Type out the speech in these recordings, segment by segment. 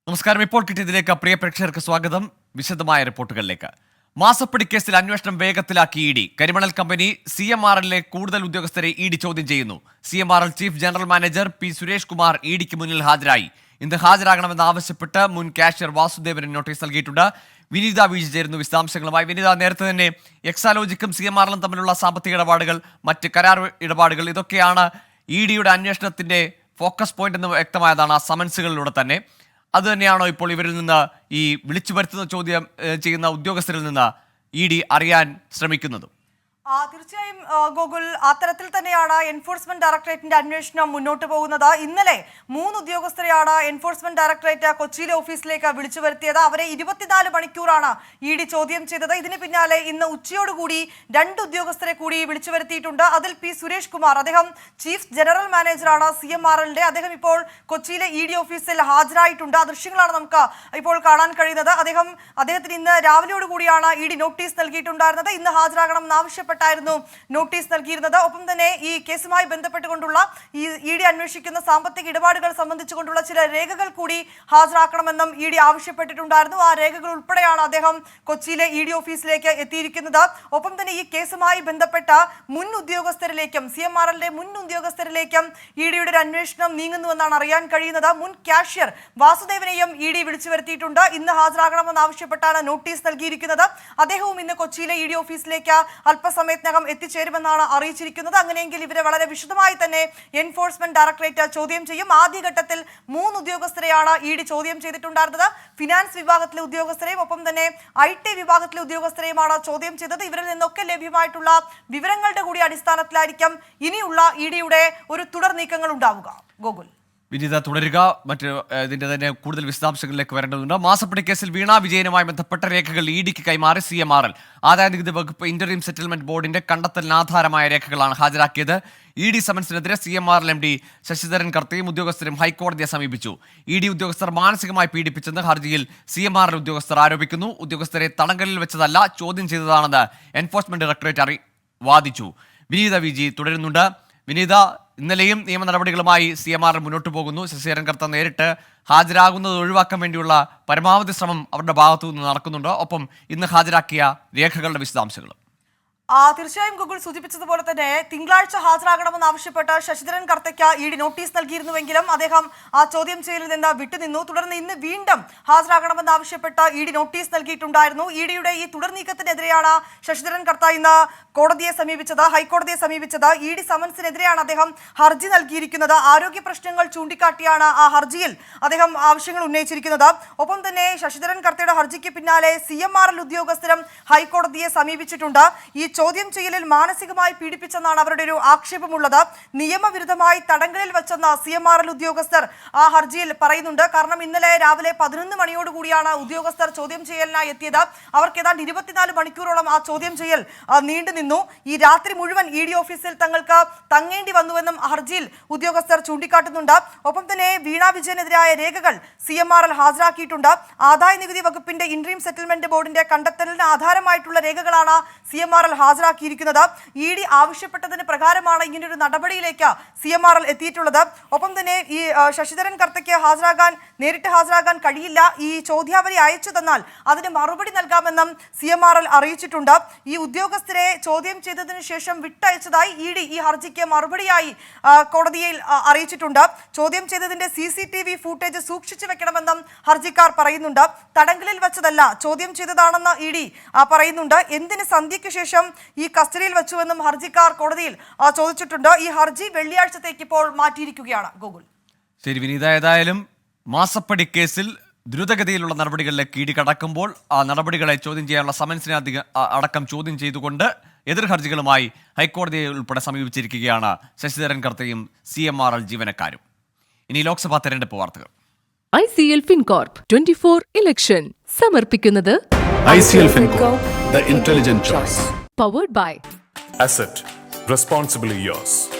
നമസ്കാരം. ഇപ്പോൾ കിട്ടിയതിലേക്ക് പ്രിയ പ്രേക്ഷകർക്ക് സ്വാഗതം. വിശദമായ റിപ്പോർട്ടുകളിലേക്ക്. മാസപ്പടി കേസിൽ അന്വേഷണം വേഗത്തിലാക്കി ഇ ഡി. കരിമണൽ കമ്പനി CMRLലെ കൂടുതൽ ഉദ്യോഗസ്ഥരെ ഇ ഡി ചോദ്യം ചെയ്യുന്നു. CMRL chief general manager P Suresh Kumar E ഡിക്ക് മുന്നിൽ ഹാജരായി. ഇന്ന് ഹാജരാകണമെന്നാവശ്യപ്പെട്ട് മുൻ കാഷ്യർ വാസുദേവന് നോട്ടീസ് നൽകിയിട്ടുണ്ട്. വിനീത വീഴ്ച ചേരുന്നു വിശദാംശങ്ങളുമായി. വിനീത, നേരത്തെ തന്നെ എക്സാലോജിക്കും CMRLും തമ്മിലുള്ള സാമ്പത്തിക ഇടപാടുകൾ, മറ്റ് കരാർ ഇടപാടുകൾ, ഇതൊക്കെയാണ് ഇ ഡിയുടെ അന്വേഷണത്തിന്റെ ഫോക്കസ് പോയിന്റ് എന്ന് വ്യക്തമായതാണ് ആ സമൻസുകളിലൂടെ തന്നെ. അതുതന്നെയാണോ ഇപ്പോൾ ഇവരിൽ നിന്ന്, ഈ വിളിച്ചു വരുത്തുന്ന ചോദ്യം ചെയ്യുന്ന ഉദ്യോഗസ്ഥരിൽ നിന്ന് ഇ ഡി അറിയാൻ ശ്രമിക്കുന്നതും? തീർച്ചയായും ഗോകുൽ, അത്തരത്തിൽ തന്നെയാണ് എൻഫോഴ്സ്മെന്റ് ഡയറക്ടറേറ്റിന്റെ അന്വേഷണം മുന്നോട്ട് പോകുന്നത്. ഇന്നലെ 3 ഉദ്യോഗസ്ഥരെയാണ് എൻഫോഴ്സ്മെന്റ് ഡയറക്ടറേറ്റ് കൊച്ചിയിലെ ഓഫീസിലേക്ക് വിളിച്ചു വരുത്തിയത്. അവരെ 24 മണിക്കൂറാണ് ഇ ഡി ചോദ്യം ചെയ്തത്. ഇതിന് പിന്നാലെ ഇന്ന് ഉച്ചയോടുകൂടി 2 ഉദ്യോഗസ്ഥരെ കൂടി വിളിച്ചു വരുത്തിയിട്ടുണ്ട്. അതിൽ പി സുരേഷ് കുമാർ, അദ്ദേഹം ചീഫ് ജനറൽ മാനേജറാണ് CMRLന്റെ. അദ്ദേഹം ഇപ്പോൾ കൊച്ചിയിലെ ഇ ഡി ഓഫീസിൽ ഹാജരായിട്ടുണ്ട്. ആ ദൃശ്യങ്ങളാണ് നമുക്ക് ഇപ്പോൾ കാണാൻ കഴിയുന്നത്. അദ്ദേഹത്തിന് ഇന്ന് രാവിലെയോടുകൂടിയാണ് ഇ ഡി നോട്ടീസ് നൽകിയിട്ടുണ്ടായിരുന്നത്. ഇന്ന് ഹാജരാകണമെന്ന് ആവശ്യപ്പെട്ടായിരുന്നു നോട്ടീസ് നൽകിയിരുന്നത്. ഒപ്പം തന്നെ ഈ കേസുമായി ബന്ധപ്പെട്ടുകൊണ്ടുള്ള ഈ ഇ ഡി അന്വേഷിക്കുന്ന സാമ്പത്തിക ഇടപാടുകൾ സംബന്ധിച്ചുകൊണ്ടുള്ള ചില രേഖകൾ കൂടി ഹാജരാക്കണമെന്നും ഇ ഡി ആവശ്യപ്പെട്ടിട്ടുണ്ടായിരുന്നു. ആ രേഖകൾ ഉൾപ്പെടെയാണ് അദ്ദേഹം കൊച്ചിയിലെ ഇ ഡി ഓഫീസിലേക്ക് എത്തിയിരിക്കുന്നത്. ഒപ്പം തന്നെ ഈ കേസുമായി ബന്ധപ്പെട്ട മുൻ ഉദ്യോഗസ്ഥരിലേക്കും CMRLന്റെ മുൻ ഉദ്യോഗസ്ഥരിലേക്കും ഇ ഡിയുടെ ഒരു അന്വേഷണം നീങ്ങുന്നുവെന്നാണ് അറിയാൻ കഴിയുന്നത്. മുൻ കാഷ്യർ വാസുദേവനെയും ഇ ഡി വിളിച്ചു വരുത്തിയിട്ടുണ്ട്. ഇന്ന് ഹാജരാകണമെന്ന് ആവശ്യപ്പെട്ടാണ് നോട്ടീസ് നൽകിയിരിക്കുന്നത്. അദ്ദേഹവും ഇന്ന് കൊച്ചിയിലെ ഇ ഡി ഓഫീസിലേക്ക് അല്പസമയത്തിനകം എത്തിച്ചേരുമെന്നാണ് അറിയിച്ചിരിക്കുന്നത്. അങ്ങനെയെങ്കിൽ ഇവരെ വളരെ വിശദമായി തന്നെ എൻഫോഴ്സ്മെന്റ് ഡയറക്ടറേറ്റ് ചോദ്യം ചെയ്യും. ആദ്യഘട്ടത്തിൽ 3 ഉദ്യോഗസ്ഥരെയാണ് ഇ ഡി ചോദ്യം ചെയ്തിട്ടുണ്ടായിരുന്നത്. ഫിനാൻസ് വിഭാഗത്തിലെ ഉദ്യോഗസ്ഥരെയും ഒപ്പം തന്നെ IT വിഭാഗത്തിലെ ഉദ്യോഗസ്ഥരെയുമാണ് ചോദ്യം ചെയ്തത്. ഇവരിൽ നിന്നൊക്കെ ലഭ്യമായിട്ടുള്ള വിവരങ്ങളുടെ കൂടി അടിസ്ഥാനത്തിലായിരിക്കും ഇനിയുള്ള ഇ ഡിയുടെ ഒരു തുടർ നീക്കങ്ങൾ ഉണ്ടാവുക. ഗോകുൽ, വിനീത തുടരുക. മറ്റ് ഇതിന്റെ തന്നെ കൂടുതൽ വിശദാംശങ്ങളിലേക്ക് വരേണ്ടതുണ്ട്. മാസപ്പടി കേസിൽ വീണ വിജയനുമായി ബന്ധപ്പെട്ട രേഖകൾ ഇ ഡിക്ക് കൈമാറി CMRL. ആദായനികുതി വകുപ്പ് ഇന്റർവ്യൂം സെറ്റിൽമെന്റ് ബോർഡിന്റെ കണ്ടെത്തലിന് ആധാരമായ രേഖകളാണ് ഹാജരാക്കിയത്. ഇ ഡി സമൻസിനെതിരെ CMRL MD ശശിധരൻ കർത്തയും ഉദ്യോഗസ്ഥരും ഹൈക്കോടതിയെ സമീപിച്ചു. ഇ ഡി ഉദ്യോഗസ്ഥർ മാനസികമായി പീഡിപ്പിച്ചെന്ന് ഹർജിയിൽ CMRL ഉദ്യോഗസ്ഥർ ആരോപിക്കുന്നു. ഉദ്യോഗസ്ഥരെ തടങ്കലിൽ വെച്ചതല്ല, ചോദ്യം ചെയ്തതാണെന്ന് എൻഫോഴ്സ്മെന്റ് ഡയറക്ടറേറ്റ് വാദിച്ചു. വിനീത VG തുടരുന്നുണ്ട്. വിനീത, ഇന്നലെയും നിയമ നടപടികളുമായി CMRL മുന്നോട്ട് പോകുന്നു. ശശിധരൻ കർത്ത നേരിട്ട് ഹാജരാകുന്നത് ഒഴിവാക്കാൻ വേണ്ടിയുള്ള പരമാവധി ശ്രമം അവരുടെ ഭാഗത്തു നിന്ന് നടക്കുന്നുണ്ട്. ഒപ്പം ഇന്ന് ഹാജരാക്കിയ രേഖകളുടെ വിശദാംശങ്ങളും. തീർച്ചയായും ഗൂഗിൾ സൂചിപ്പിച്ചതുപോലെ തന്നെ തിങ്കളാഴ്ച ഹാജരാകണമെന്ന് ആവശ്യപ്പെട്ട് ശശിധരൻ കർത്തയ്ക്ക് ഇ ഡി നോട്ടീസ് നൽകിയിരുന്നുവെങ്കിലും അദ്ദേഹം ആ ചോദ്യം ചെയ്യലിൽ നിന്ന് വിട്ടുനിന്നു. തുടർന്ന് ഇന്ന് വീണ്ടും ഹാജരാകണമെന്ന് ആവശ്യപ്പെട്ട് ഇ ഡി നോട്ടീസ് നൽകിയിട്ടുണ്ടായിരുന്നു. ഇ ഡിയുടെ ഈ തുടർ നീക്കത്തിനെതിരെയാണ് ശശിധരൻ കർത്ത ഇന്ന് ഹൈക്കോടതിയെ സമീപിച്ചത്. ഇ ഡി സമൻസിനെതിരെയാണ് അദ്ദേഹം ഹർജി നൽകിയിരിക്കുന്നത്. ആരോഗ്യ പ്രശ്നങ്ങൾ ചൂണ്ടിക്കാട്ടിയാണ് ആ ഹർജിയിൽ അദ്ദേഹം ആവശ്യങ്ങൾ ഉന്നയിച്ചിരിക്കുന്നത്. ഒപ്പം തന്നെ ശശിധരൻ കർത്തയുടെ ഹർജിക്ക് പിന്നാലെ CMRL ഉദ്യോഗസ്ഥരും ഹൈക്കോടതിയെ സമീപിച്ചിട്ടുണ്ട്. ഈ ചോദ്യം ചെയ്യലിൽ മാനസികമായി പീഡിപ്പിച്ചെന്നാണ് അവരുടെ ഒരു ആക്ഷേപമുള്ളത്. നിയമവിരുദ്ധമായി തടങ്കലിൽ വെച്ചെന്ന CMRL ഉദ്യോഗസ്ഥർ ആ ഹർജിയിൽ പറയുന്നുണ്ട്. കാരണം ഇന്നലെ രാവിലെ 11 മണിയോടുകൂടിയാണ് ഉദ്യോഗസ്ഥർ ചോദ്യം ചെയ്യലിനായി എത്തിയത്. അവർക്ക് ഏതാണ്ട് 24 മണിക്കൂറോളം ആ ചോദ്യം ചെയ്യൽ നീണ്ടുനിന്നു. ഈ രാത്രി മുഴുവൻ ഇ ഡി ഓഫീസിൽ തങ്ങൾക്ക് തങ്ങേണ്ടി വന്നുവെന്നും ഹർജിയിൽ ഉദ്യോഗസ്ഥർ ചൂണ്ടിക്കാട്ടുന്നുണ്ട്. ഒപ്പം തന്നെ വീണ വിജയനെതിരായ രേഖകൾ CMRL ഹാജരാക്കിയിട്ടുണ്ട്. ആദായ നികുതി വകുപ്പിന്റെ ഇന്റർവ്യൂം സെറ്റിൽമെന്റ് ബോർഡിന്റെ കണ്ടെത്തലിന് ആധാരമായിട്ടുള്ള രേഖകളാണ് CMRL ഹാജരാക്കിയിരിക്കുന്നത്. ഇ ഡി ആവശ്യപ്പെട്ടതിന് പ്രകാരമാണ് ഇങ്ങനൊരു നടപടിയിലേക്ക് CMRL എത്തിയിട്ടുള്ളത്. ഒപ്പം തന്നെ ഈ ശശിധരൻ കർത്തയ്ക്ക് നേരിട്ട് ഹാജരാകാൻ കഴിയില്ല. ഈ ചോദ്യാവലി അയച്ചു തന്നാൽ അതിന് മറുപടി നൽകാമെന്നും CMRL അറിയിച്ചിട്ടുണ്ട്. ഈ ഉദ്യോഗസ്ഥരെ ചോദ്യം ചെയ്തതിനു ശേഷം വിട്ടയച്ചതായി ഇ ഡി ഈ ഹർജിക്ക് മറുപടിയായി കോടതിയിൽ അറിയിച്ചിട്ടുണ്ട്. ചോദ്യം ചെയ്തതിന്റെ CCTV ഫൂട്ടേജ് സൂക്ഷിച്ചു വെക്കണമെന്നും ഹർജിക്കാർ പറയുന്നുണ്ട്. തടങ്കലിൽ വെച്ചതല്ല, ചോദ്യം ചെയ്തതാണെന്ന് ഇ ഡി പറയുന്നുണ്ട്. എന്തിന് സന്ധ്യയ്ക്ക് ശേഷം ഈ കസ്റ്റഡിയിൽ വെച്ചുവെന്നും ഹർജിക്കാർ കോടതിയിൽ ചോദിച്ചിട്ടുണ്ട്. ഈ ഹർജി വെള്ളിയാഴ്ചത്തേക്ക് ഇപ്പോൾ മാറ്റിയിരിക്കുകയാണ്. ഗൂഗിൾ, ശരി വിനീത, ഏതായാലും മാസപ്പടി കേസിൽ ദ്രുതഗതിയിലുള്ള നടപടികളിലേക്ക് ഇ ഡി കടക്കുമ്പോൾ ആ നടപടികളെ ചോദ്യം ചെയ്യാനുള്ള സമൻസിനെ അടക്കം ചോദ്യം ചെയ്തുകൊണ്ട് എതിർ ഹർജികളുമായി ഹൈക്കോടതിയെ ഉൾപ്പെടെ സമീപിച്ചിരിക്കുകയാണ് ശശിധരൻ കർത്തയും CMRL ജീവനക്കാരും. ഇനി ലോക്സഭാ തെരഞ്ഞെടുപ്പ് വാർത്തകൾ. ICL FinCorp 24 ഇലക്ഷൻ സമർപ്പിക്കുന്നത് ICL FinCorp, the intelligent choice. Powered by Asset, responsibly yours.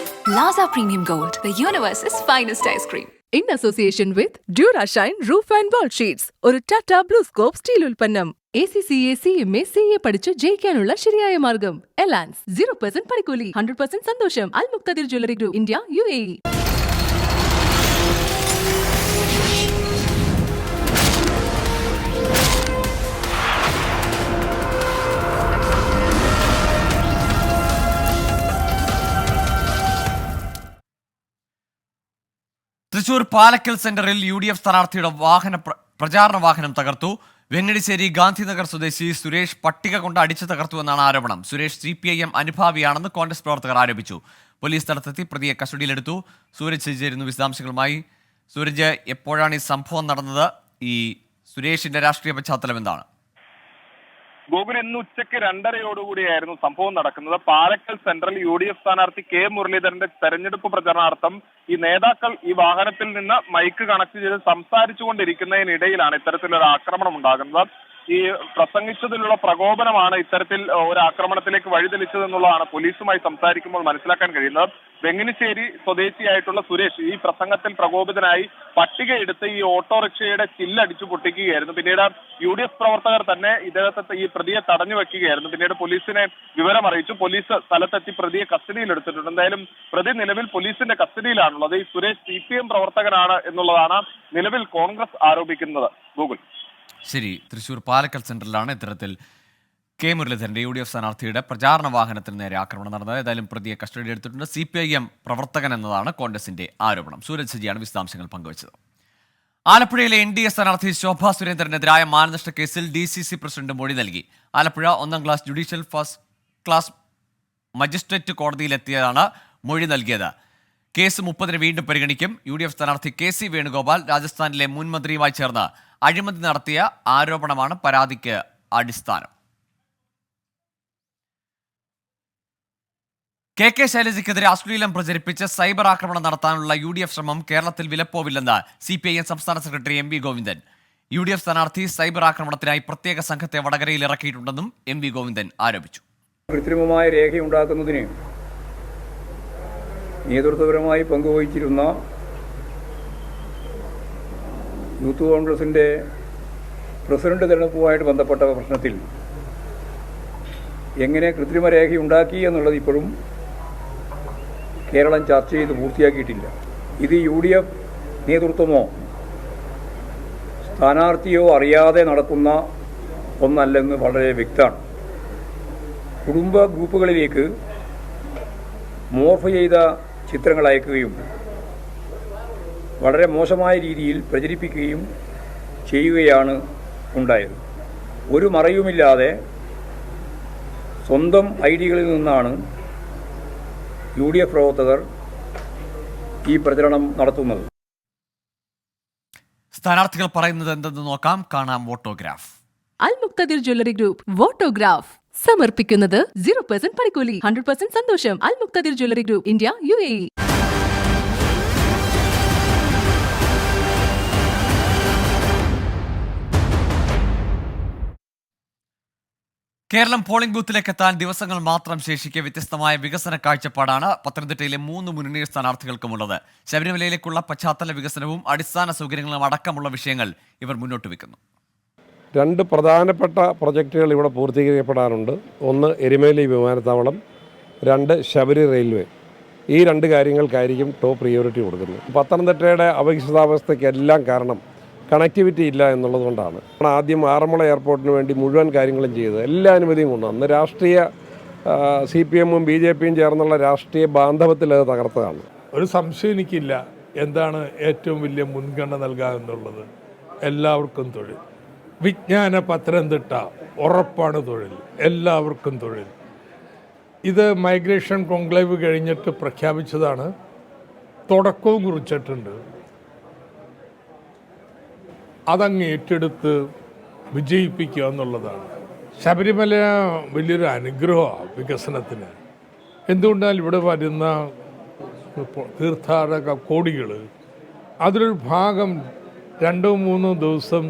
Plaza Premium Gold, the universe's finest ice cream. in association with DuraShine Roof and Wall Sheets. ഒരു ടാറ്റ ബ്ലൂസ്കോപ്പ് സ്റ്റീൽ ഉൽപ്പന്നം. ACCA CMA CA പഠിച്ച് ജയിക്കാനുള്ള ശരിയായ മാർഗം. എലാൻസ് 0% പണിക്കൂലി, 100% സന്തോഷം. Al Muqtadir jewellery group, India, UAE. Thrissur Palakkal സെന്ററിൽ UDF സ്ഥാനാർത്ഥിയുടെ പ്രചാരണ വാഹനം തകർത്തു. വെങ്ങടിശ്ശേരി ഗാന്ധിനഗർ സ്വദേശി സുരേഷ് പട്ടിക കൊണ്ട് അടിച്ചു തകർത്തു എന്നാണ് ആരോപണം. സുരേഷ് CPIM അനുഭാവിയാണെന്ന് കോൺഗ്രസ് പ്രവർത്തകർ ആരോപിച്ചു. പോലീസ് സ്ഥലത്തെത്തി പ്രതിയെ കസ്റ്റഡിയിലെടുത്തു. സൂരജ് ചേരുന്നു വിശദാംശങ്ങളുമായി. സൂരജ്, എപ്പോഴാണ് ഈ സംഭവം നടന്നത്? ഈ സുരേഷിന്റെ രാഷ്ട്രീയ പശ്ചാത്തലം എന്താണ്? ഗോകുൽ, ഇന്ന് ഉച്ചയ്ക്ക് 2:30 സംഭവം നടക്കുന്നത്. പാലക്കൽ സെൻട്രൽ UDF സ്ഥാനാർത്ഥി K മുരളീധരന്റെ തെരഞ്ഞെടുപ്പ് പ്രചരണാർത്ഥം ഈ നേതാക്കൾ ഈ വാഹനത്തിൽ നിന്ന് മൈക്ക് കണക്ട് ചെയ്ത് സംസാരിച്ചുകൊണ്ടിരിക്കുന്നതിനിടയിലാണ് ഇത്തരത്തിലൊരു ആക്രമണം ഉണ്ടാകുന്നത്. ഈ പ്രസംഗിച്ചതിലുള്ള പ്രകോപനമാണ് ഇത്തരത്തിൽ ഒരു ആക്രമണത്തിലേക്ക് വഴിതെളിച്ചതെന്നുള്ളതാണ് പോലീസുമായി സംസാരിക്കുമ്പോൾ മനസ്സിലാക്കാൻ കഴിയുന്നത്. വെങ്ങനിശ്ശേരി സ്വദേശിയായിട്ടുള്ള സുരേഷ് ഈ പ്രസംഗത്തിൽ പ്രകോപിതനായി പട്ടികയെടുത്ത് ഈ ഓട്ടോറിക്ഷയുടെ ചില്ലടിച്ചു പൊട്ടിക്കുകയായിരുന്നു. പിന്നീട് UDF പ്രവർത്തകർ തന്നെ ഇദ്ദേഹത്തെ ഈ പ്രതിയെ തടഞ്ഞു വെക്കുകയായിരുന്നു. പിന്നീട് പോലീസിനെ വിവരം അറിയിച്ചു. പോലീസ് സ്ഥലത്തെത്തി പ്രതിയെ കസ്റ്റഡിയിലെടുത്തിട്ടുണ്ട്. എന്തായാലും പ്രതി നിലവിൽ പോലീസിന്റെ കസ്റ്റഡിയിലാണുള്ളത്. ഈ സുരേഷ് CPM പ്രവർത്തകനാണ് എന്നുള്ളതാണ് നിലവിൽ കോൺഗ്രസ് ആരോപിക്കുന്നത്. ഗൂഗിൾ. ശരി, തൃശൂർ പാലക്കൽ സെന്ററിലാണ് ഇത്തരത്തിൽ K മുരളീധരന്റെ UDF സ്ഥാനാർത്ഥിയുടെ പ്രചാരണ വാഹനത്തിന് നേരെ ആക്രമണം നടന്നത്. ഏതായാലും പ്രതിയെ കസ്റ്റഡിയിൽ എടുത്തിട്ടുണ്ട്. CPIM പ്രവർത്തകൻ എന്നതാണ് കോൺഗ്രസിന്റെ ആരോപണം. സൂരജ് സജിയാണ് വിശദാംശങ്ങൾ പങ്കുവച്ചത്. ആലപ്പുഴയിലെ NDA സ്ഥാനാർത്ഥി ശോഭാ സുരേന്ദ്രനെതിരായ മാനനഷ്ട കേസിൽ DCC പ്രസിഡന്റ് മൊഴി നൽകി. ആലപ്പുഴ 1ാം class judicial first class magistrate കോടതിയിലെത്തിയതാണ് മൊഴി നൽകിയത്. കേസ് 30-ന് വീണ്ടും പരിഗണിക്കും. UDF സ്ഥാനാർത്ഥി KC വേണുഗോപാൽ രാജസ്ഥാനിലെ മുൻ മന്ത്രിയുമായി ചേർന്ന് അഴിമതി നടത്തിയ ആരോപണമാണ് പരാതിക്ക് അടിസ്ഥാനം. KK ശൈലജയ്ക്കെതിരെ അശ്ലീലം പ്രചരിപ്പിച്ച് സൈബർ ആക്രമണം നടത്താനുള്ള UDF ശ്രമം കേരളത്തിൽ വിലപ്പോവില്ലെന്ന് CPIM സംസ്ഥാന സെക്രട്ടറി MV ഗോവിന്ദൻ. UDF സ്ഥാനാർത്ഥി സൈബർ ആക്രമണത്തിനായി പ്രത്യേക സംഘത്തെ വടകരയിൽ ഇറക്കിയിട്ടുണ്ടെന്നും MV ഗോവിന്ദൻ ആരോപിച്ചു. കൃത്രിമമായ രേഖയുണ്ടാക്കുന്നതിന് നേതൃത്വപരമായി പങ്കുവഹിച്ചിരുന്ന യൂത്ത് കോൺഗ്രസിൻ്റെ പ്രസിഡന്റ് തെരഞ്ഞെടുപ്പുമായിട്ട് ബന്ധപ്പെട്ട പ്രശ്നത്തിൽ എങ്ങനെ കൃത്രിമ രേഖയുണ്ടാക്കി എന്നുള്ളത് ഇപ്പോഴും കേരളം ചർച്ച ചെയ്ത് പൂർത്തിയാക്കിയിട്ടില്ല. ഇത് UDF നേതൃത്വമോ സ്ഥാനാർത്ഥിയോ അറിയാതെ നടക്കുന്ന ഒന്നല്ലെന്ന് വളരെ വ്യക്തമാണ്. കുടുംബ ഗ്രൂപ്പുകളിലേക്ക് മോർഫ് ചെയ്ത ചിത്രങ്ങൾ അയക്കുകയും വളരെ മോശമായ രീതിയിൽ പ്രചരിപ്പിക്കുകയും ചെയ്യുകയാണ് ഉണ്ടായത്. ഒരു മറയുമില്ലാതെ സ്വന്തം ഐഡികളിൽ നിന്നാണ് UDF പ്രവർത്തകർ ഈ പ്രചരണം നടത്തുന്നത്. സ്ഥാനാർത്ഥികൾ പറയുന്നത് എന്തെന്ന് നോക്കാം. കാണാം വോട്ടോഗ്രാഫ്. അൽ മുക്തദിർ ജ്വല്ലറി ഗ്രൂപ്പ് വോട്ടോഗ്രാഫ് സമർപ്പിക്കുന്നത് 0% പണിക്കൂലി, 100% സന്തോഷം. Al Muqtadir jewellery group, India, UAE. Keralam polling ബൂത്തിലേക്ക് എത്താൻ ദിവസങ്ങൾ മാത്രം ശേഷിക്കെ വ്യത്യസ്തമായ വികസന കാഴ്ചപ്പാടാണ് പത്തനംതിട്ടയിലെ 3 മുന്നണി സ്ഥാനാർത്ഥികൾക്കുമുള്ളത്. ശബരിമലയിലേക്കുള്ള പശ്ചാത്തല വികസനവും അടിസ്ഥാന സൗകര്യങ്ങളും അടക്കമുള്ള വിഷയങ്ങൾ ഇവർ മുന്നോട്ട് വെക്കുന്നു. 2 പ്രധാനപ്പെട്ട പ്രൊജക്റ്റുകൾ ഇവിടെ പൂർത്തീകരിക്കപ്പെടാനുണ്ട്. ഒന്ന് എരുമേലി വിമാനത്താവളം, 2 ശബരി റെയിൽവേ. ഈ 2 കാര്യങ്ങൾക്കായിരിക്കും ടോപ്പ് പ്രിയോറിറ്റി കൊടുക്കുന്നത്. പത്തനംതിട്ടയുടെ അപകർഷതാവസ്ഥയ്ക്ക് എല്ലാം കാരണം കണക്ടിവിറ്റി ഇല്ല എന്നുള്ളതുകൊണ്ടാണ്. ആദ്യം ആറന്മുള എയർപോർട്ടിന് വേണ്ടി മുഴുവൻ കാര്യങ്ങളും ചെയ്തത്, എല്ലാ അനുമതിയും കൊണ്ടു. അന്ന് രാഷ്ട്രീയ CPM-ഉം BJP-യും ചേർന്നുള്ള രാഷ്ട്രീയ ബാന്ധവത്തിൽ അത് തകർത്തതാണ്. ഒരു സംശയം എനിക്കില്ല എന്താണ് ഏറ്റവും വലിയ മുൻഗണന നൽകാമെന്നുള്ളത്. എല്ലാവർക്കും തൊഴിൽ. വിജ്ഞാന പത്തനംതിട്ട ഉറപ്പാണ് തൊഴിൽ, എല്ലാവർക്കും തൊഴിൽ. ഇത് മൈഗ്രേഷൻ കോൺക്ലേവ് കഴിഞ്ഞിട്ട് പ്രഖ്യാപിച്ചതാണ്. തുടക്കവും കുറിച്ചിട്ടുണ്ട്. അതങ്ങ് ഏറ്റെടുത്ത് വിജയിപ്പിക്കുക എന്നുള്ളതാണ്. ശബരിമല വലിയൊരു അനുഗ്രഹമാണ് വികസനത്തിന്. എന്തുകൊണ്ടാൽ ഇവിടെ വരുന്ന തീർത്ഥാടക കോടികൾ അതിലൊരു ഭാഗം 2-3 ദിവസം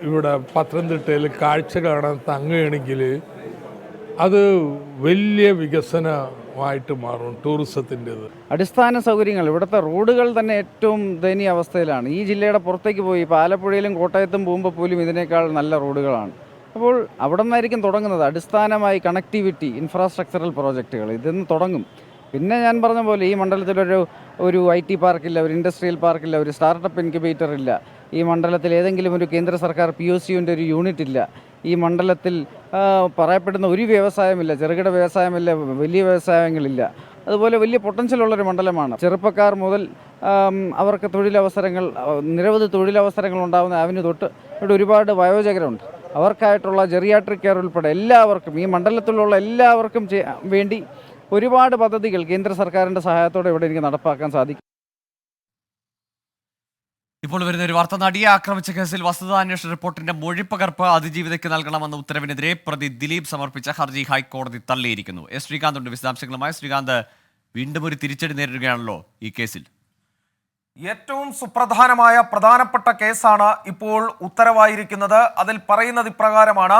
ഇവിടെ പത്തനംതിട്ടയിൽ കാഴ്ച കാണാൻ തങ്ങുകയാണെങ്കിൽ അത് വലിയ വികസനമായിട്ട് മാറും ടൂറിസത്തിൻ്റെത്. അടിസ്ഥാന സൗകര്യങ്ങൾ, ഇവിടുത്തെ റോഡുകൾ തന്നെ ഏറ്റവും ദയനീയ അവസ്ഥയിലാണ്. ഈ ജില്ലയുടെ പുറത്തേക്ക് പോയി ഇപ്പോൾ ആലപ്പുഴയിലും കോട്ടയത്തും പോകുമ്പോൾ പോലും ഇതിനേക്കാൾ നല്ല റോഡുകളാണ്. അപ്പോൾ അവിടെ നിന്നായിരിക്കും തുടങ്ങുന്നത്. അടിസ്ഥാനമായി കണക്ടിവിറ്റി, ഇൻഫ്രാസ്ട്രക്ചറൽ പ്രോജക്റ്റുകൾ ഇതിന്ന് തുടങ്ങും. പിന്നെ ഞാൻ പറഞ്ഞ പോലെ ഈ മണ്ഡലത്തിലൊരു IT പാർക്കില്ല, ഒരു ഇൻഡസ്ട്രിയൽ പാർക്കില്ല, ഒരു സ്റ്റാർട്ടപ്പ് ഇൻക്യുബേറ്റർ ഇല്ല. ഈ മണ്ഡലത്തിൽ ഏതെങ്കിലും ഒരു കേന്ദ്ര സർക്കാർ POC-യുടെ ഒരു യൂണിറ്റ് ഇല്ല. ഈ മണ്ഡലത്തിൽ പറയപ്പെടുന്ന ഒരു വ്യവസായമില്ല, ചെറുകിട വ്യവസായമില്ല, വലിയ വ്യവസായങ്ങളില്ല. അതുപോലെ വലിയ പൊട്ടൻഷ്യലുള്ളൊരു മണ്ഡലമാണ്. ചെറുപ്പക്കാർ മുതൽ അവർക്ക് തൊഴിലവസരങ്ങൾ, നിരവധി തൊഴിലവസരങ്ങൾ ഉണ്ടാകുന്ന ആവിന് തൊട്ട് ഇവിടെ ഒരുപാട് വയോജകരുണ്ട്. അവർക്കായിട്ടുള്ള ജെറിയാട്രിക് കെയർ ഉൾപ്പെടെ എല്ലാവർക്കും, ഈ മണ്ഡലത്തിലുള്ള എല്ലാവർക്കും വേണ്ടി ഒരുപാട് പദ്ധതികൾ കേന്ദ്ര സർക്കാരിൻ്റെ സഹായത്തോടെ ഇവിടെ എനിക്ക് നടപ്പാക്കാൻ സാധിക്കും. ഇപ്പോൾ വരുന്ന ഒരു വാർത്ത, നടിയെ ആക്രമിച്ച കേസിൽ വസ്തുതാന്വേഷണ റിപ്പോർട്ടിന്റെ മൊഴിപ്പകർപ്പ് അതിജീവിതയ്ക്ക് നൽകണമെന്ന ഉത്തരവിനെതിരെ പ്രതി ദിലീപ് സമർപ്പിച്ച ഹർജി ഹൈക്കോടതി തള്ളിയിരിക്കുന്നു. എസ് ശ്രീകാന്ത് വിശദാംശങ്ങളുമായി. ശ്രീകാന്ത്, വീണ്ടും ഒരു തിരിച്ചടി നേരിടുകയാണല്ലോ ഈ കേസിൽ. ഏറ്റവും പ്രധാനപ്പെട്ട കേസാണ് ഇപ്പോൾ ഉത്തരവായിരിക്കുന്നത്. അതിൽ പറയുന്നത് ഇപ്രകാരമാണ്.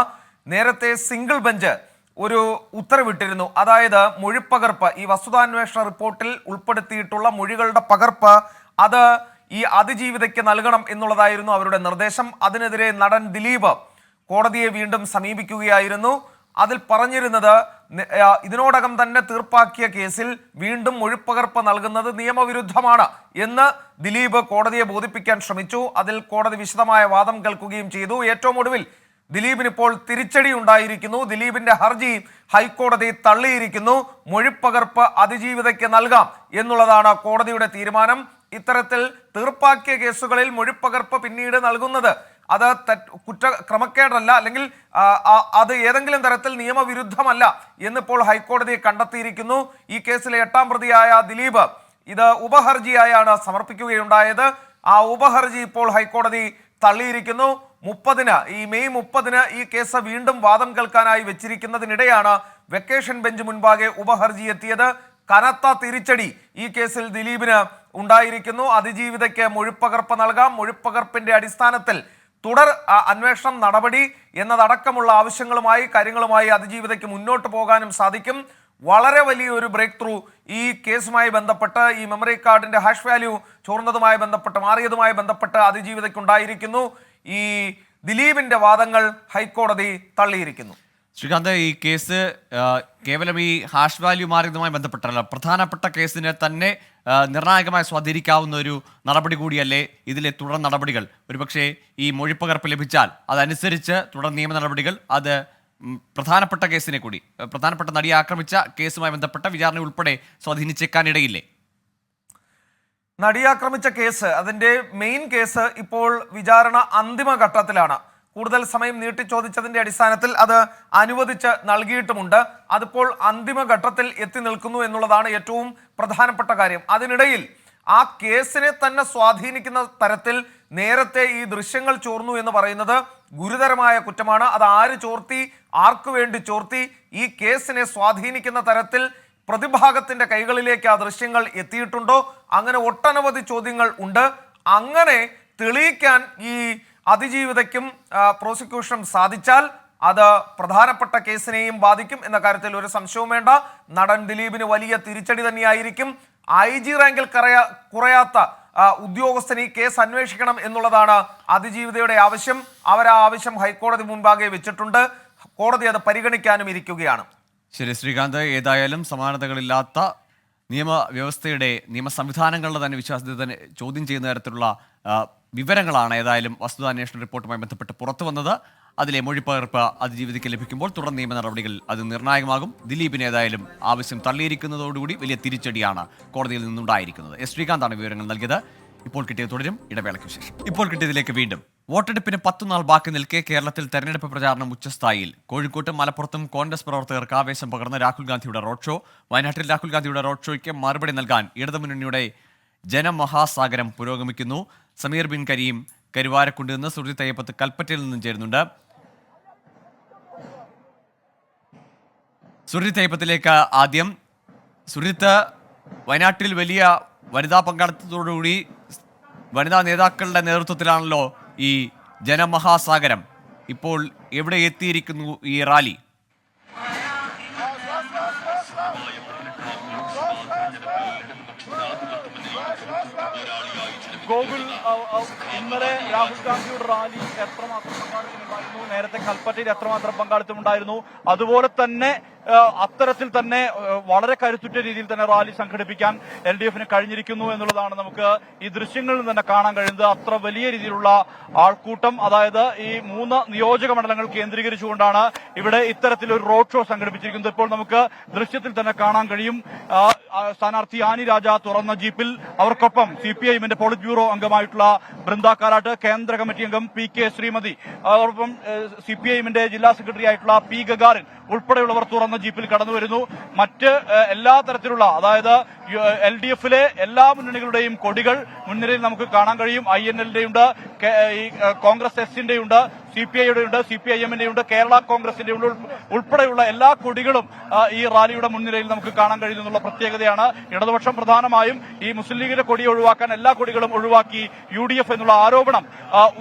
നേരത്തെ സിംഗിൾ ബെഞ്ച് ഒരു ഉത്തരവിട്ടിരുന്നു. അതായത് മൊഴിപ്പകർപ്പ്, ഈ വസ്തുതാന്വേഷണ റിപ്പോർട്ടിൽ ഉൾപ്പെടുത്തിയിട്ടുള്ള മൊഴികളുടെ പകർപ്പ് അത് ഈ അതിജീവിതയ്ക്ക് നൽകണം എന്നുള്ളതായിരുന്നു അവരുടെ നിർദ്ദേശം. അതിനെതിരെ നടൻ ദിലീപ് കോടതിയെ വീണ്ടും സമീപിക്കുകയായിരുന്നു. അതിൽ പറഞ്ഞിരുന്നത് ഇതിനോടകം തന്നെ തീർപ്പാക്കിയ കേസിൽ വീണ്ടും മൊഴിപ്പകർപ്പ് നൽകുന്നത് നിയമവിരുദ്ധമാണ് എന്ന് ദിലീപ് കോടതിയെ ബോധിപ്പിക്കാൻ ശ്രമിച്ചു. അതിൽ കോടതി വിശദമായ വാദം കേൾക്കുകയും ചെയ്തു. ഏറ്റവും ഒടുവിൽ ദിലീപിന് ഇപ്പോൾ തിരിച്ചടി ഉണ്ടായിരിക്കുന്നു. ദിലീപിന്റെ ഹർജി ഹൈക്കോടതി തള്ളിയിരിക്കുന്നു. മൊഴിപ്പകർപ്പ് അതിജീവിതയ്ക്ക് നൽകാം എന്നുള്ളതാണ് കോടതിയുടെ തീരുമാനം. ഇത്തരത്തിൽ തീർപ്പാക്കിയ കേസുകളിൽ മൊഴിപ്പകർപ്പ് പിന്നീട് നൽകുന്നത് അത് ക്രമക്കേടല്ല, അല്ലെങ്കിൽ അത് ഏതെങ്കിലും തരത്തിൽ നിയമവിരുദ്ധമല്ല എന്നിപ്പോൾ ഹൈക്കോടതി കണ്ടെത്തിയിരിക്കുന്നു. ഈ കേസിലെ 8ാം പ്രതിയായ ദിലീപ് ഇത് ഉപഹർജിയായാണ് സമർപ്പിക്കുകയുണ്ടായത്. ആ ഉപഹർജി ഇപ്പോൾ ഹൈക്കോടതി തള്ളിയിരിക്കുന്നു. ഈ മെയ് 30 ഈ കേസ് വീണ്ടും വാദം കേൾക്കാനായി വെച്ചിരിക്കുന്നതിനിടെയാണ് വെക്കേഷൻ ബെഞ്ച് മുൻപാകെ ഉപഹർജി എത്തിയത്. കനത്ത തിരിച്ചടി ഈ കേസിൽ ദിലീപിന് ഉണ്ടായിരിക്കുന്നു. അതിജീവിതയ്ക്ക് മൊഴിപ്പകർപ്പ് നൽകാം, മൊഴിപ്പകർപ്പിന്റെ അടിസ്ഥാനത്തിൽ തുടർ അന്വേഷണം നടപടി എന്നതടക്കമുള്ള കാര്യങ്ങളുമായി അതിജീവിതയ്ക്ക് മുന്നോട്ട് പോകാനും സാധിക്കും. വളരെ വലിയൊരു ബ്രേക്ക് ത്രൂ ഈ കേസുമായി ബന്ധപ്പെട്ട്, ഈ മെമ്മറി കാർഡിന്റെ ഹാഷ് വാല്യൂ മാറിയതുമായി ബന്ധപ്പെട്ട് അതിജീവിതയ്ക്കുണ്ടായിരിക്കുന്നു. ഈ ദിലീപിന്റെ വാദങ്ങൾ ഹൈക്കോടതി തള്ളിയിരിക്കുന്നു. ശ്രീകാന്ത്, ഈ കേസ് കേവലം ഈ ഹാഷ് വാല്യൂ മാറിയതുമായി ബന്ധപ്പെട്ടല്ല, പ്രധാനപ്പെട്ട കേസിനെ തന്നെ നിർണായകമായി സ്വാധീനിക്കാവുന്ന ഒരു നടപടി കൂടിയല്ലേ ഇതിലെ തുടർ നടപടികൾ? ഒരുപക്ഷെ ഈ മൊഴിപ്പകർപ്പ് ലഭിച്ചാൽ അതനുസരിച്ച് തുടർ നിയമ നടപടികൾ അത് പ്രധാനപ്പെട്ട കേസിനെ കൂടി, പ്രധാനപ്പെട്ട നടിയെ ആക്രമിച്ച കേസുമായി ബന്ധപ്പെട്ട വിചാരണ ഉൾപ്പെടെ സ്വാധീനിച്ചേക്കാനിടയില്ലേ? നടിയെ ആക്രമിച്ച കേസ്, അതിന്റെ മെയിൻ കേസ് ഇപ്പോൾ വിചാരണ അന്തിമഘട്ടത്തിലാണ്. കൂടുതൽ സമയം നീട്ടിച്ചോദിച്ചതിന്റെ അടിസ്ഥാനത്തിൽ അത് അനുവദിച്ച് നൽകിയിട്ടുമുണ്ട്. അതിപ്പോൾ അന്തിമഘട്ടത്തിൽ എത്തി നിൽക്കുന്നു എന്നുള്ളതാണ് ഏറ്റവും പ്രധാനപ്പെട്ട കാര്യം. അതിനിടയിൽ ആ കേസിനെ തന്നെ സ്വാധീനിക്കുന്ന തരത്തിൽ നേരത്തെ ഈ ദൃശ്യങ്ങൾ ചോർന്നു എന്ന് പറയുന്നത് ഗുരുതരമായ കുറ്റമാണ്. അത് ആര് ചോർത്തി, ആർക്കു വേണ്ടി ചോർത്തി, ഈ കേസിനെ സ്വാധീനിക്കുന്ന തരത്തിൽ പ്രതിഭാഗത്തിന്റെ കൈകളിലേക്ക് ആ ദൃശ്യങ്ങൾ എത്തിയിട്ടുണ്ടോ? അങ്ങനെ ഒട്ടനവധി ചോദ്യങ്ങൾ ഉണ്ട്. അങ്ങനെ തെളിയിക്കാൻ ഈ അതിജീവിതയ്ക്കും പ്രോസിക്യൂഷനും സാധിച്ചാൽ അത് പ്രധാനപ്പെട്ട കേസിനെയും ബാധിക്കും എന്ന കാര്യത്തിൽ ഒരു സംശയവും വേണ്ട. നടൻ ദിലീപിന് വലിയ തിരിച്ചടി തന്നെയായിരിക്കും. IG റാങ്കിൽ കുറയാത്ത ഉദ്യോഗസ്ഥൻ ഈ കേസ് അന്വേഷിക്കണം എന്നുള്ളതാണ് അതിജീവിതയുടെ ആവശ്യം. അവർ ആ ആവശ്യം ഹൈക്കോടതി മുൻപാകെ വെച്ചിട്ടുണ്ട്. കോടതി അത് പരിഗണിക്കാനും ഇരിക്കുകയാണ്. ശരി ശ്രീകാന്ത്, ഏതായാലും സമാനതകളില്ലാത്ത നിയമവ്യവസ്ഥയുടെ, നിയമ സംവിധാനങ്ങളുടെ തന്നെ വിശ്വാസ്യത തന്നെ ചോദ്യം ചെയ്യുന്ന തരത്തിലുള്ള വിവരങ്ങളാണ് ഏതായാലും വസ്തുതാന്വേഷണ റിപ്പോർട്ടുമായി ബന്ധപ്പെട്ട് പുറത്തു വന്നത്. അതിലെ മൊഴിപ്പകർപ്പ് അതിജീവിതയ്ക്ക് ലഭിക്കുമ്പോൾ തുടർ നിയമ നടപടികൾ അത് നിർണായകമാകും. ദിലീപിന് ഏതായാലും ആവശ്യം തള്ളിയിരിക്കുന്നതോടുകൂടി വലിയ തിരിച്ചടിയാണ് കോടതിയിൽ നിന്നുണ്ടായിരിക്കുന്നത്. എസ് ശ്രീകാന്താണ് വിവരങ്ങൾ നൽകിയത്. ഇപ്പോൾ കിട്ടിയത് തുടരും, ഇടവേളയ്ക്ക് ശേഷം. ഇപ്പോൾ കിട്ടിയതിലേക്ക് വീണ്ടും. വോട്ടെടുപ്പിന് 10 നാൾ ബാക്കി നിൽക്കെ കേരളത്തിൽ തെരഞ്ഞെടുപ്പ് പ്രചാരണം ഉച്ചസ്ഥായിയിൽ. കോഴിക്കോട്ടും മലപ്പുറത്തും കോൺഗ്രസ് പ്രവർത്തകർക്ക് ആവേശം പകർന്ന രാഹുൽ ഗാന്ധിയുടെ റോഡ് ഷോ. വയനാട്ടിൽ രാഹുൽ ഗാന്ധിയുടെ റോഡ് ഷോയ്ക്ക് മറുപടി നൽകാൻ ഇടതുമുന്നണിയുടെ ജനമഹാസാഗരം പുരോഗമിക്കുന്നു. സമീർ ബിൻ കരീം കരുവാരക്കുണ്ട് നിന്ന്, സുർജിത്ത് അയ്യപ്പത്ത് കൽപ്പറ്റയിൽ നിന്നും ചേരുന്നുണ്ട്. സുർജിത്ത് അയ്യപ്പത്തിലേക്ക് ആദ്യം. സുർജിത്ത്, വയനാട്ടിൽ വലിയ വനിതാ പങ്കാളിത്തത്തോടുകൂടി വനിതാ നേതാക്കളുടെ നേതൃത്വത്തിലാണല്ലോ ഈ ജനമഹാസാഗരം. ഇപ്പോൾ എവിടെ എത്തിയിരിക്കുന്നു ഈ റാലി? ഗോകുൽ, ഇന്നലെ രാഹുൽ ഗാന്ധിയുടെ റാലി എത്രമാത്രം പങ്കാളിത്തമുണ്ടായിരുന്നു, നേരത്തെ കൽപ്പറ്റയിൽ എത്രമാത്രം പങ്കാളിത്തമുണ്ടായിരുന്നു, അതുപോലെ തന്നെ അത്തരത്തിൽ തന്നെ വളരെ കരുത്തുറ്റ രീതിയിൽ തന്നെ റാലി സംഘടിപ്പിക്കാൻ LDFന് കഴിഞ്ഞിരിക്കുന്നു എന്നുള്ളതാണ് നമുക്ക് ഈ ദൃശ്യങ്ങളിൽ തന്നെ കാണാൻ കഴിയുന്നത്. അത്ര വലിയ രീതിയിലുള്ള ആൾക്കൂട്ടം, അതായത് ഈ 3 നിയോജക മണ്ഡലങ്ങൾ കേന്ദ്രീകരിച്ചുകൊണ്ടാണ് ഇവിടെ ഇത്തരത്തിലൊരു റോഡ് ഷോ സംഘടിപ്പിച്ചിരിക്കുന്നത്. ഇപ്പോൾ നമുക്ക് ദൃശ്യത്തിൽ തന്നെ കാണാൻ കഴിയും. സ്ഥാനാർത്ഥി ആനി രാജ തുറന്ന ജീപ്പിൽ, അവർക്കൊപ്പം CPIMന്റെ പോളിറ്റ് ബ്യൂറോ അംഗമായിട്ടുള്ള ബൃന്ദ കാരാട്ട്, കേന്ദ്ര കമ്മിറ്റി അംഗം PK ശ്രീമതി, അതോടൊപ്പം CPIMന്റെ ജില്ലാ സെക്രട്ടറി ആയിട്ടുള്ള P ഗഗാറിൻ ഉൾപ്പെടെയുള്ളവർ തുറന്ന ജീപ്പിൽ കടന്നു വരുന്നു. മറ്റ് എല്ലാ തരത്തിലുള്ള, അതായത് LDFലെ എല്ലാ മുന്നണികളുടെയും കൊടികൾ മുൻനിരയിൽ നമുക്ക് കാണാൻ കഴിയും. INLന്റെ ഉണ്ട്, ഈ കോൺഗ്രസ് എസിന്റെ ഉണ്ട്, CPIയുടെ ഉണ്ട്, CPIMന്റെ ഉണ്ട്, കേരള കോൺഗ്രസിന്റെ ഉൾപ്പെടെയുള്ള എല്ലാ കൊടികളും ഈ റാലിയുടെ മുൻനിരയിൽ നമുക്ക് കാണാൻ കഴിയുന്നുള്ള പ്രത്യേകതയാണ്. ഇടതുപക്ഷം പ്രധാനമായും ഈ മുസ്ലിം ലീഗിന്റെ കൊടി ഒഴിവാക്കാൻ എല്ലാ കൊടികളും ഒഴിവാക്കി UDF എന്നുള്ള ആരോപണം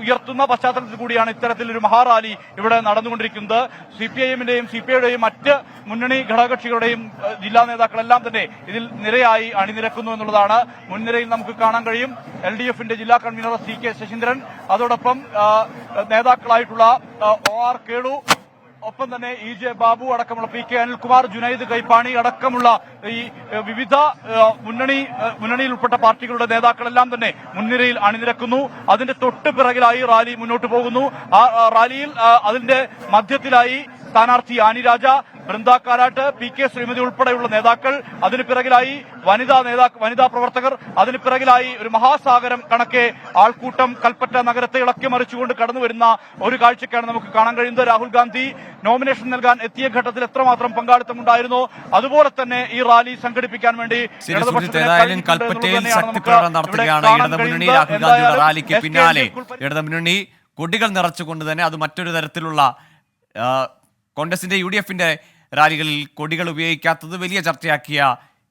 ഉയർത്തുന്ന പശ്ചാത്തലത്തിൽ കൂടിയാണ് ഇത്തരത്തിലൊരു മഹാറാലി ഇവിടെ നടന്നുകൊണ്ടിരിക്കുന്നത്. CPIMന്റെയും CPIയുടെയും മറ്റ് മുന്നണി ഘടകകക്ഷികളുടെയും ജില്ലാ നേതാക്കളെല്ലാം തന്നെ ഇതിൽ നിരയായി അണിനിരക്കുന്നു എന്നുള്ളതാണ് മുൻനിരയിൽ നമുക്ക് കാണാൻ കഴിയും. LDFന്റെ ജില്ലാ കൺവീനർ CK ശശീന്ദ്രൻ, അതോടൊപ്പം നേതാക്കളായിട്ടുള്ള OR കേളു, ഒപ്പം തന്നെ EJ ബാബു അടക്കമുള്ള PK അനിൽകുമാർ, ജുനൈദ് കൈപ്പാണി അടക്കമുള്ള ഈ വിവിധ മുന്നണിയിൽ ഉൾപ്പെട്ട പാർട്ടികളുടെ നേതാക്കളെല്ലാം തന്നെ മുൻനിരയിൽ അണിനിരക്കുന്നു. അതിന്റെ തൊട്ട് പിറകിലായി റാലി മുന്നോട്ട് പോകുന്നു. ആ റാലിയിൽ അതിന്റെ മധ്യത്തിലായി സ്ഥാനാർത്ഥി ആനി രാജ, ബൃന്ദ കാരാട്ട്, PK ശ്രീമതി ഉൾപ്പെടെയുള്ള നേതാക്കൾ, അതിന് പിറകിലായി വനിതാ പ്രവർത്തകർ, അതിന് പിറകിലായി ഒരു മഹാസാഗരം കണക്കെ ആൾക്കൂട്ടം കൽപ്പറ്റ നഗരത്തെ ഇളക്കി മറിച്ചുകൊണ്ട് കടന്നു വരുന്ന ഒരു കാഴ്ചക്കാണ് നമുക്ക് കാണാൻ കഴിയുന്നത്. രാഹുൽ ഗാന്ധി നോമിനേഷൻ നൽകാൻ എത്തിയ ഘട്ടത്തിൽ എത്രമാത്രം പങ്കാളിത്തം ഉണ്ടായിരുന്നോ അതുപോലെ തന്നെ ഈ റാലി സംഘടിപ്പിക്കാൻ വേണ്ടി കൽപ്പറ്റയിൽ ശക്തിപ്രകടനം നടത്തുകയാണ് ഇടതുമുന്നണി. രാഹുൽ ഗാന്ധിയുടെ റാലിക്ക് പിന്നാലെ ഇടതുമുന്നണി കൊടികൾ നിറച്ചുകൊണ്ട് തന്നെ അത് മറ്റൊരു തരത്തിലുള്ള കോൺഗ്രസിന്റെ UDFന്റെ റാലികളിൽ കൊടികൾ ഉപയോഗിക്കാത്തത് വലിയ ചർച്ചയാക്കിയ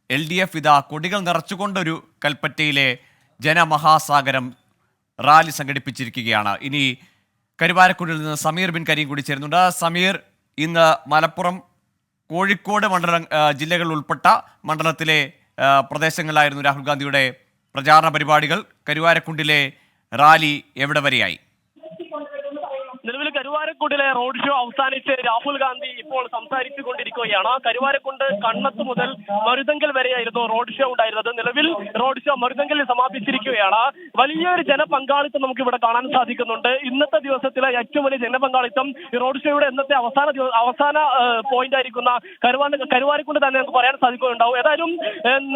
LDF ഇതാ കൊടികൾ നിറച്ചുകൊണ്ടൊരു കൽപ്പറ്റയിലെ ജനമഹാസാഗരം റാലി സംഘടിപ്പിച്ചിരിക്കുകയാണ്. ഇനി കരുവാരക്കുണ്ടിൽ നിന്ന് സമീർ ബിൻ കരീം കൂടി ചേരുന്നുണ്ട്. സമീർ, ഇന്ന് മലപ്പുറം, കോഴിക്കോട് ജില്ലകൾ ഉൾപ്പെട്ട മണ്ഡലത്തിലെ പ്രദേശങ്ങളിലായിരുന്നു രാഹുൽ ഗാന്ധിയുടെ പ്രചാരണ പരിപാടികൾ. കരുവാരക്കുണ്ടിലെ റാലി എവിടെ വരെയായി? നിലവിൽ കരുവാരക്കുണ്ടിലെ റോഡ് ഷോ അവസാനിച്ച് രാഹുൽ ഗാന്ധി ഇപ്പോൾ സംസാരിച്ചു കൊണ്ടിരിക്കുകയാണ്. കരുവാരക്കുണ്ട് കണ്ണത്ത് മുതൽ മരുതങ്കൽ വരെയായിരുന്നു റോഡ് ഷോ ഉണ്ടായിരുന്നത്. നിലവിൽ റോഡ് ഷോ മരുതങ്കലിൽ സമാപിച്ചിരിക്കുകയാണ്. വലിയൊരു ജനപങ്കാളിത്തം നമുക്ക് ഇവിടെ കാണാൻ സാധിക്കുന്നുണ്ട്. ഇന്നത്തെ ദിവസത്തിലെ ഏറ്റവും വലിയ ജനപങ്കാളിത്തം ഈ റോഡ് ഷോയുടെ ഇന്നത്തെ അവസാന പോയിന്റ് ആയിരിക്കുന്ന കരുവാരക്കുണ്ട് തന്നെ നമുക്ക് പറയാൻ സാധിക്കുന്നുണ്ടാവും. ഏതായാലും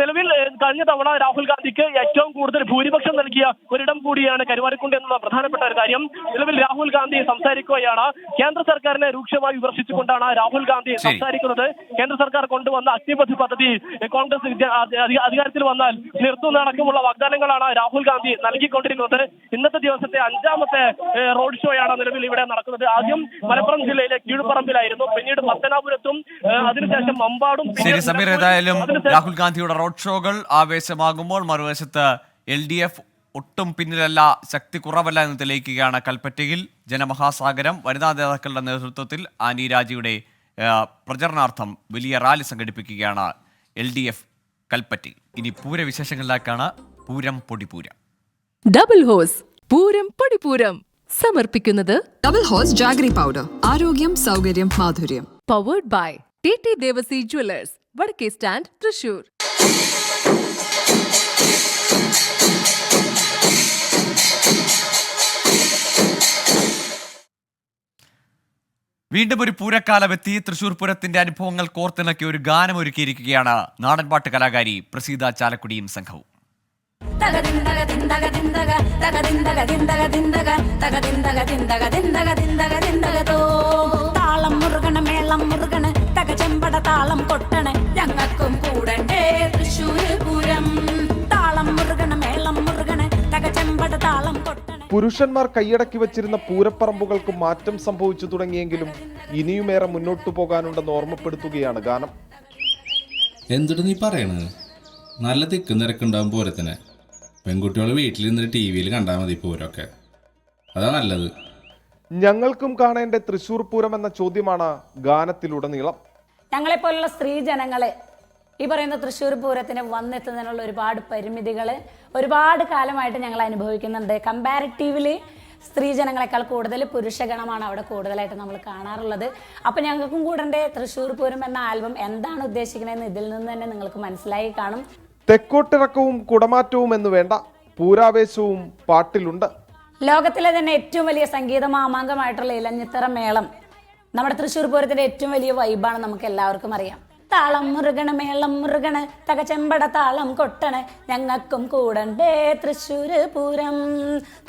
നിലവിൽ കഴിഞ്ഞ തവണ രാഹുൽ ഗാന്ധിക്ക് ഏറ്റവും കൂടുതൽ ഭൂരിപക്ഷം നൽകിയ ഒരിടം കൂടിയാണ് കരുവാരക്കുണ്ട് എന്നുള്ള പ്രധാനപ്പെട്ട ഒരു കാര്യം. നിലവിൽ രാഹുൽ ഗാന്ധി സംസാരിക്കുകയാണ്. കേന്ദ്ര സർക്കാരിനെ രൂക്ഷമായി വിമർശിച്ചുകൊണ്ടാണ് രാഹുൽ ഗാന്ധി സംസാരിക്കുന്നത്. കേന്ദ്ര സർക്കാർ കൊണ്ടുവന്ന അഗ്നിപഥ് പദ്ധതി കോൺഗ്രസ് അധികാരത്തിൽ വന്നാൽ നിർത്തുന്നതടക്കമുള്ള വാഗ്ദാനങ്ങളാണ് രാഹുൽ ഗാന്ധി നൽകിക്കൊണ്ടിരിക്കുന്നത്. ഇന്നത്തെ ദിവസത്തെ 5ാമത്തെ റോഡ് ഷോയാണ് നിലവിൽ ഇവിടെ നടക്കുന്നത്. ആദ്യം മലപ്പുറം ജില്ലയിലെ കീഴുപറമ്പിലായിരുന്നു, പിന്നീട് പത്തനാപുരത്തും, അതിനുശേഷം മമ്പാടും. ശരി സമീർ, ഏതായാലും രാഹുൽ ഗാന്ധിയുടെ റോഡ് ഷോകൾ ആവേശമാകുമ്പോൾ മറുവശത്ത് LDF ഒട്ടും പിന്നിലല്ല, ശക്തി കുറവല്ല എന്ന് തെളിയിക്കുകയാണ്. കൽപ്പറ്റയിൽ ജനമഹാസാഗരം വനിതാ നേതാക്കളുടെ നേതൃത്വത്തിൽ ആനി രാജയുടെ പ്രചരണാർത്ഥം വലിയ റാലി സംഘടിപ്പിക്കുകയാണ് LDF കൽപ്പറ്റയിൽ. ഇനി പൂരവിശേഷങ്ങളിലേക്കാണ്. പൂരം പൊടിപൂരം. ഡബിൾ ഹോസ് പൂരം പൊടിപൂരം സമർപ്പിക്കുന്നത് ഡബിൾ ഹോസ് ജാഗറി പൗഡർ, ആരോഗ്യം സൗകര്യം മാധുര്യം. Powered by TT Devassy jewellers, വടക്കേ സ്റ്റാൻഡ്, തൃശൂർ. വീണ്ടും ഒരു പൂരക്കാലമെത്തി. തൃശൂർ പൂരത്തിന്റെ അനുഭവങ്ങൾ കോർത്തിണക്കി ഒരു ഗാനം ഒരുക്കിയിരിക്കുകയാണ് നാടൻപാട്ട് കലാകാരി പ്രസീത ചാലക്കുടിയും സംഘവും. താളം മുറുകണ മേളം മുറുകണ തക ചെമ്പട താളം കൊട്ടണ ഞങ്ങൾക്കും കൂടണ്ടേ തൃശൂർ പൂരം. താളം മുറുകണ മേളം മുറുകണ തക ചെമ്പട താളം കൊട്ടണ. പുരുഷന്മാർ കൈയടക്കി വച്ചിരുന്ന പൂരപ്പറമ്പുകൾക്ക് മാറ്റം സംഭവിച്ചു തുടങ്ങിയെങ്കിലും ഇനിയുമേറെ മുന്നോട്ടു പോകാനുണ്ടെന്ന് ഓർമ്മപ്പെടുത്തുകയാണ് ഗാനം. എന്തിട്ട് നീ പറയണത്? നല്ല തിക്കും നിരക്കുണ്ടാവും പൂരത്തിന്. പെൺകുട്ടികൾ വീട്ടിലിരുന്ന് TV കണ്ടാൽ മതി പൂരമൊക്കെ, അതാ നല്ലത്. ഞങ്ങൾക്കും കാണേണ്ട തൃശൂർ പൂരം എന്ന ചോദ്യമാണ് ഗാനത്തിലുടനീളം. ഞങ്ങളെപ്പോലുള്ള സ്ത്രീ ജനങ്ങളെ ഈ പറയുന്ന തൃശ്ശൂർ പൂരത്തിന് വന്നെത്തുന്നതിനുള്ള ഒരുപാട് പരിമിതികൾ ഒരുപാട് കാലമായിട്ട് ഞങ്ങൾ അനുഭവിക്കുന്നുണ്ട്. കമ്പാരിറ്റീവ്ലി സ്ത്രീജനങ്ങളെക്കാൾ കൂടുതൽ പുരുഷഗണമാണ് അവിടെ കൂടുതലായിട്ട് നമ്മൾ കാണാറുള്ളത്. അപ്പം ഞങ്ങൾക്കും കൂടണ്ടേ തൃശ്ശൂർ പൂരം എന്ന ആൽബം എന്താണ് ഉദ്ദേശിക്കുന്നതെന്ന് ഇതിൽ നിന്ന് തന്നെ നിങ്ങൾക്ക് മനസ്സിലായി കാണും. തെക്കോട്ടിറക്കവും കുടമാറ്റവും എന്ന് വേണ്ട, പൂരാവേശവും പാട്ടിലുണ്ട്. ലോകത്തിലെ തന്നെ ഏറ്റവും വലിയ സംഗീത മാമാങ്കമായിട്ടുള്ള ഇലഞ്ഞിത്തറ മേളം നമ്മുടെ തൃശ്ശൂർ പൂരത്തിന്റെ ഏറ്റവും വലിയ വൈബാണ്, നമുക്ക് എല്ലാവർക്കും അറിയാം. താളം മുറുകണ മേളം മുറുകണ തകചെമ്പട താളം കൊട്ടണ ഞങ്ങൾക്കും കൂടണ്ടേ തൃശ്ശൂർ പൂരം.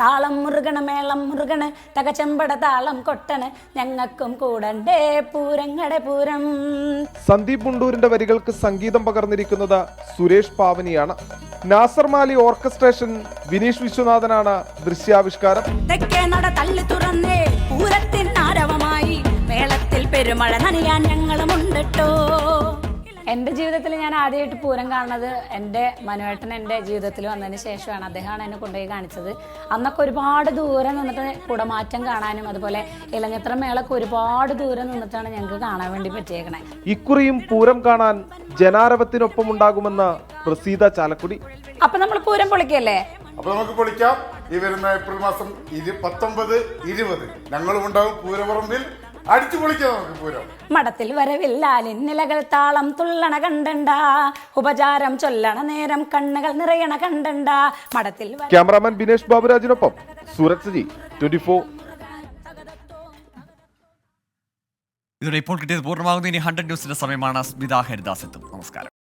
താളം മുറുകണ മേളം മുറുകണ തകചെമ്പട താളം കൊട്ടണ ഞങ്ങൾക്കും കൂടണ്ടേ പൂരങ്ങടെ പൂരം. സന്ദീപ് മുണ്ടൂരിന്റെ വരികൾക്ക് സംഗീതം പകർന്നിരിക്കുന്നത് സുരേഷ് പാവനിയാണ്. നാസർ മാലി ഓർക്കസ്ട്രേഷൻ, വിനീഷ് വിശ്വനാഥനാണ് ദൃശ്യാവിഷ്കാരം. തെക്കേ നട തള്ളി തുറന്നേ പൂരത്തിൻ ആരവമായി മേളത്തിൽ പെരുമഴ നനയാൻ ഞങ്ങളുമുണ്ടട്ടോ. എൻ്റെ ജീവിതത്തിൽ ഞാൻ ആദ്യമായിട്ട് പൂരം കാണുന്നത് എൻ്റെ മനുവേട്ടൻ എൻ്റെ ജീവിതത്തിൽ വന്നതിന് ശേഷമാണ്. അദ്ദേഹമാണ് എന്നെ കൊണ്ടുപോയി കാണിച്ചത്. അന്നൊക്കെ ഒരുപാട് ദൂരം നിന്നിട്ട് കുടമാറ്റം കാണാനും അതുപോലെ ഇലഞ്ഞിത്തറ മേളൊക്കെ ഒരുപാട് ദൂരം നിന്നിട്ടാണ് ഞങ്ങൾക്ക് കാണാൻ വേണ്ടി പറ്റിയേക്കണേ. ഇക്കുറിയും പൂരം കാണാൻ ജനാരവത്തിനൊപ്പം ഉണ്ടാകുമെന്ന് പ്രസീത ചാലക്കുടി. അപ്പൊ നമ്മൾ പൂരം പൊളിക്കല്ലേ? അപ്പൊ നമുക്ക് പൊളിക്കാം. ഈ വരുന്ന ഏപ്രിൽ മാസം 19, 20 ഞങ്ങളും ഉണ്ടാവും പൂരപ്പറമ്പിൽ. അടിച്ചു പൊളിക്കാം നമുക്ക് പൂരം. മടത്തിൽ വരവില്ലാലിൻ നിലകൾ താളം തുള്ളണ കണ്ടണ്ട, ഉപചാരം ചൊല്ലണ നേരം കണ്ണുകൾ നിറയണ കണ്ടണ്ട. മടത്തിൽ ക്യാമറാമാൻ ബിനേഷ് ബാബുരാജിനൊപ്പം സൂരജ് സജി, 24. ഇതോടെ ഇപ്പോൾ കിട്ടിയത് പൂർണ്ണമാകുന്നു. ഇനി 100 ന്യൂസിന്റെ സമയമാണ്. സ്മിത ഹരിദാസ് എത്തും. നമസ്കാരം.